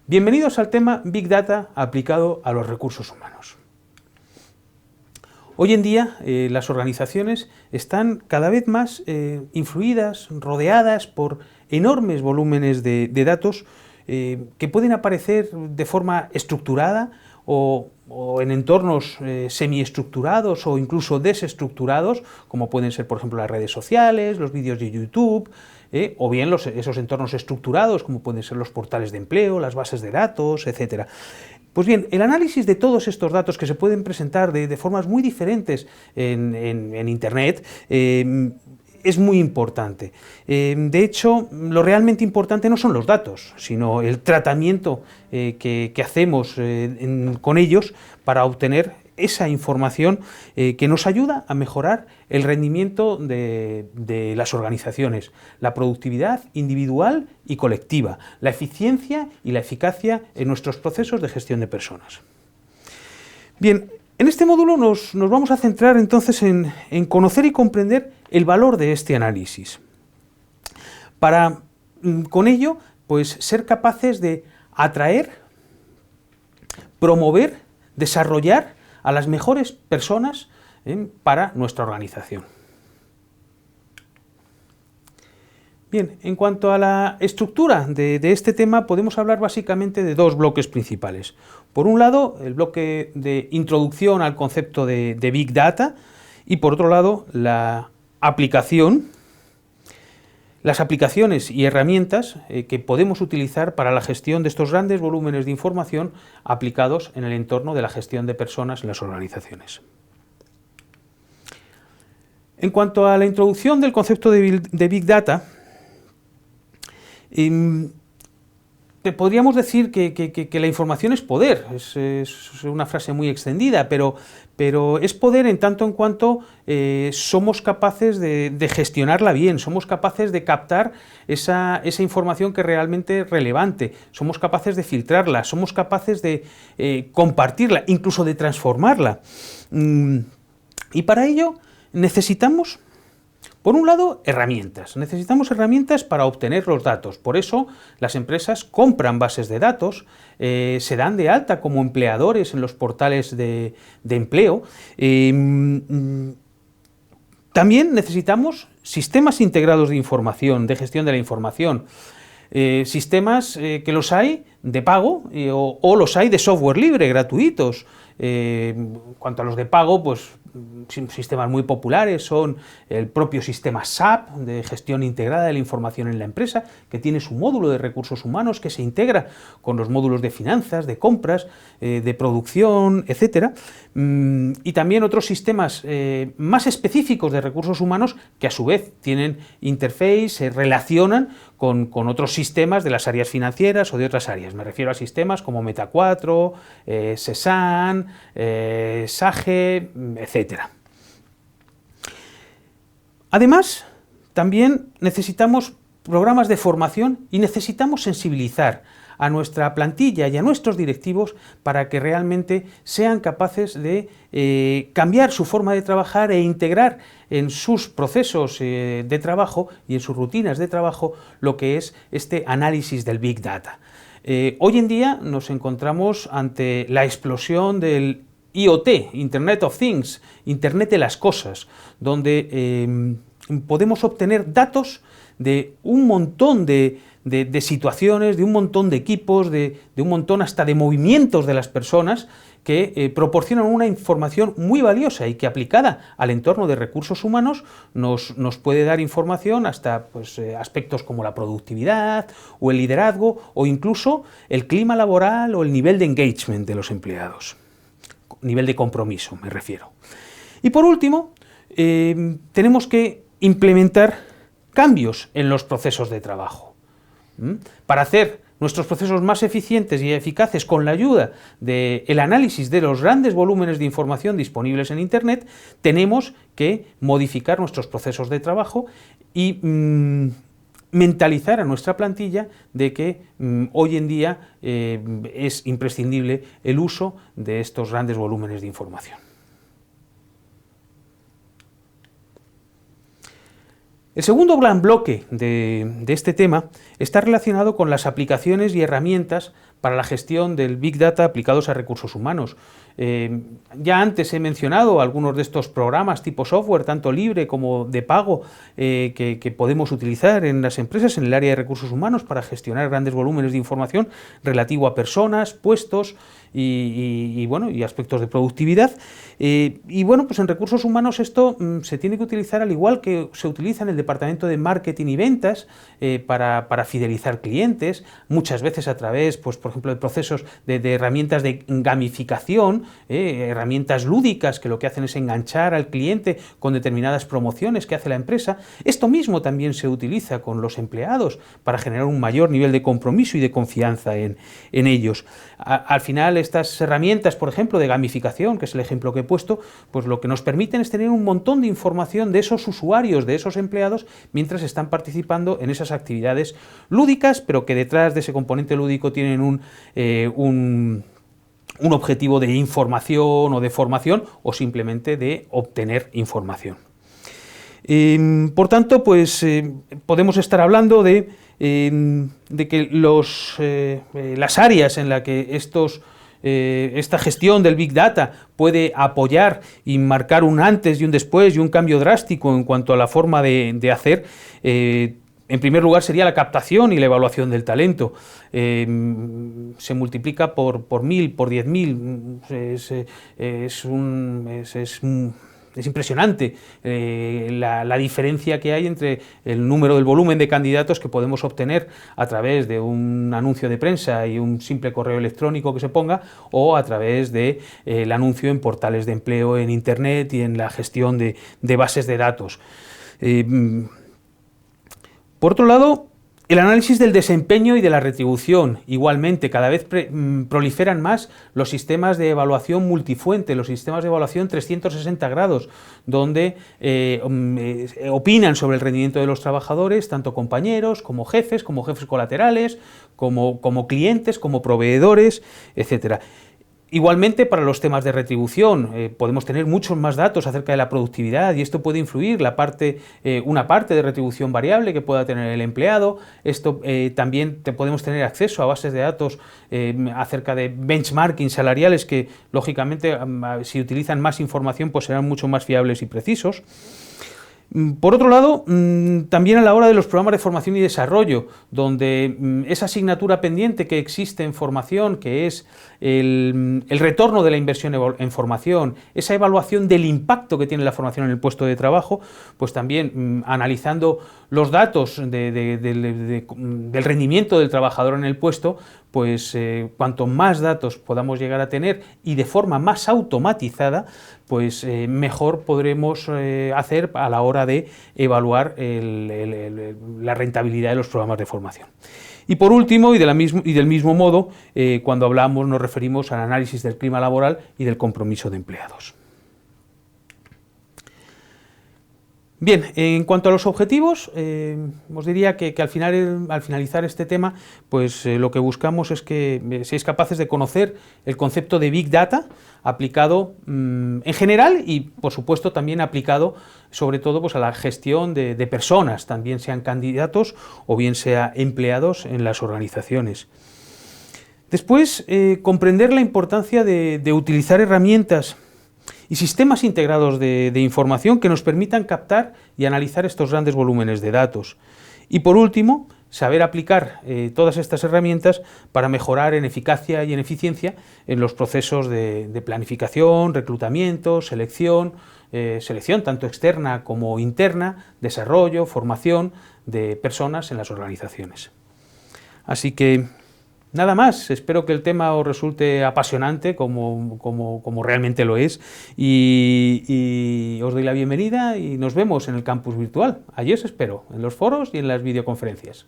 Bienvenidos al tema Big Data aplicado a los recursos humanos. Hoy en día las organizaciones están cada vez más influidas, rodeadas por enormes volúmenes de datos que pueden aparecer de forma estructurada o en entornos semiestructurados o incluso desestructurados, como pueden ser, por ejemplo, las redes sociales, los vídeos de YouTube, o bien esos entornos estructurados, como pueden ser los portales de empleo, las bases de datos, etc. Pues bien, el análisis de todos estos datos que se pueden presentar de formas muy diferentes en Internet es muy importante. De hecho, lo realmente importante no son los datos, sino el tratamiento que hacemos con ellos para obtener esa información que nos ayuda a mejorar el rendimiento de las organizaciones, la productividad individual y colectiva, la eficiencia y la eficacia en nuestros procesos de gestión de personas. Bien, en este módulo nos vamos a centrar entonces en conocer y comprender el valor de este análisis, para con ello pues, ser capaces de atraer, promover, desarrollar a las mejores personas para nuestra organización. Bien, en cuanto a la estructura de este tema, podemos hablar básicamente de dos bloques principales. Por un lado, el bloque de introducción al concepto de Big Data y por otro lado, la aplicación, las aplicaciones y herramientas que podemos utilizar para la gestión de estos grandes volúmenes de información aplicados en el entorno de la gestión de personas en las organizaciones. En cuanto a la introducción del concepto de Big Data, podríamos decir que la información es poder, es una frase muy extendida, pero es poder en tanto en cuanto somos capaces de gestionarla bien, somos capaces de captar esa información que es realmente relevante, somos capaces de filtrarla, somos capaces de compartirla, incluso de transformarla. Y para ello necesitamos, por un lado, herramientas. Necesitamos herramientas para obtener los datos. Por eso las empresas compran bases de datos, se dan de alta como empleadores en los portales de empleo. También necesitamos sistemas integrados de información, de gestión de la información. Sistemas que los hay de pago o los hay de software libre, gratuitos. En cuanto a los de pago, pues sistemas muy populares son el propio sistema SAP, de gestión integrada de la información en la empresa, que tiene su módulo de recursos humanos que se integra con los módulos de finanzas, de compras, de producción, etc. Y también otros sistemas más específicos de recursos humanos que a su vez tienen interface, se relacionan con otros sistemas de las áreas financieras o de otras áreas. Me refiero a sistemas como Meta4, SESAN, SAGE, etc. Además, también necesitamos programas de formación y necesitamos sensibilizar a nuestra plantilla y a nuestros directivos para que realmente sean capaces de cambiar su forma de trabajar e integrar en sus procesos de trabajo y en sus rutinas de trabajo lo que es este análisis del Big Data. Hoy en día nos encontramos ante la explosión del IoT, Internet of Things, Internet de las cosas, donde podemos obtener datos de un montón de situaciones, de un montón de equipos, de un montón hasta de movimientos de las personas que proporcionan una información muy valiosa y que aplicada al entorno de recursos humanos nos puede dar información hasta pues, aspectos como la productividad o el liderazgo o incluso el clima laboral o el nivel de engagement de los empleados. Nivel de compromiso, me refiero. Y por último, tenemos que implementar cambios en los procesos de trabajo. Para hacer nuestros procesos más eficientes y eficaces con la ayuda del análisis de los grandes volúmenes de información disponibles en Internet, tenemos que modificar nuestros procesos de trabajo y mentalizar a nuestra plantilla de que hoy en día es imprescindible el uso de estos grandes volúmenes de información. El segundo gran bloque de este tema está relacionado con las aplicaciones y herramientas para la gestión del Big Data aplicados a recursos humanos. Ya antes he mencionado algunos de estos programas tipo software, tanto libre como de pago, que podemos utilizar en las empresas en el área de recursos humanos para gestionar grandes volúmenes de información relativo a personas, puestos y aspectos de productividad. Pues en recursos humanos esto se tiene que utilizar al igual que se utiliza en el departamento de marketing y ventas para fidelizar clientes, muchas veces a través, pues, por ejemplo, de procesos de herramientas de gamificación, herramientas lúdicas que lo que hacen es enganchar al cliente con determinadas promociones que hace la empresa. Esto mismo también se utiliza con los empleados para generar un mayor nivel de compromiso y de confianza en ellos. Al final, estas herramientas, por ejemplo, de gamificación, que es el ejemplo que he puesto, pues lo que nos permiten es tener un montón de información de esos usuarios, de esos empleados, mientras están participando en esas actividades lúdicas, pero que detrás de ese componente lúdico tienen un objetivo de información o de formación o simplemente de obtener información. Por tanto, pues podemos estar hablando de que las áreas en las que esta gestión del Big Data puede apoyar y marcar un antes y un después y un cambio drástico en cuanto a la forma de hacer. En primer lugar sería la captación y la evaluación del talento. Se multiplica por 1000, por 10.000. Es impresionante la diferencia que hay entre el número del volumen de candidatos que podemos obtener a través de un anuncio de prensa y un simple correo electrónico que se ponga, o a través del anuncio en portales de empleo en Internet y en la gestión de bases de datos. Por otro lado, el análisis del desempeño y de la retribución. Igualmente, cada vez proliferan más los sistemas de evaluación multifuente, los sistemas de evaluación 360 grados, donde opinan sobre el rendimiento de los trabajadores, tanto compañeros, como jefes colaterales, como clientes, como proveedores, etc. Igualmente, para los temas de retribución, podemos tener muchos más datos acerca de la productividad y esto puede influir una parte de retribución variable que pueda tener el empleado. Esto también podemos tener acceso a bases de datos acerca de benchmarking salariales que, lógicamente, si utilizan más información, pues serán mucho más fiables y precisos. Por otro lado, también a la hora de los programas de formación y desarrollo, donde esa asignatura pendiente que existe en formación, que es el retorno de la inversión en formación, esa evaluación del impacto que tiene la formación en el puesto de trabajo, pues también analizando los datos del rendimiento del trabajador en el puesto, pues cuanto más datos podamos llegar a tener y de forma más automatizada, pues mejor podremos hacer a la hora de evaluar la rentabilidad de los programas de formación. Y por último, y del mismo modo, cuando hablamos nos referimos al análisis del clima laboral y del compromiso de empleados. Bien, en cuanto a los objetivos, os diría que al finalizar este tema, pues lo que buscamos es que seáis capaces de conocer el concepto de Big Data aplicado en general y, por supuesto, también aplicado sobre todo pues, a la gestión de personas, también sean candidatos o bien sea empleados en las organizaciones. Después, comprender la importancia de utilizar herramientas y sistemas integrados de información que nos permitan captar y analizar estos grandes volúmenes de datos. Y por último, saber aplicar todas estas herramientas para mejorar en eficacia y en eficiencia en los procesos de planificación, reclutamiento, selección tanto externa como interna, desarrollo, formación de personas en las organizaciones. Así que nada más, espero que el tema os resulte apasionante como realmente lo es y os doy la bienvenida y nos vemos en el campus virtual. Allí os espero, en los foros y en las videoconferencias.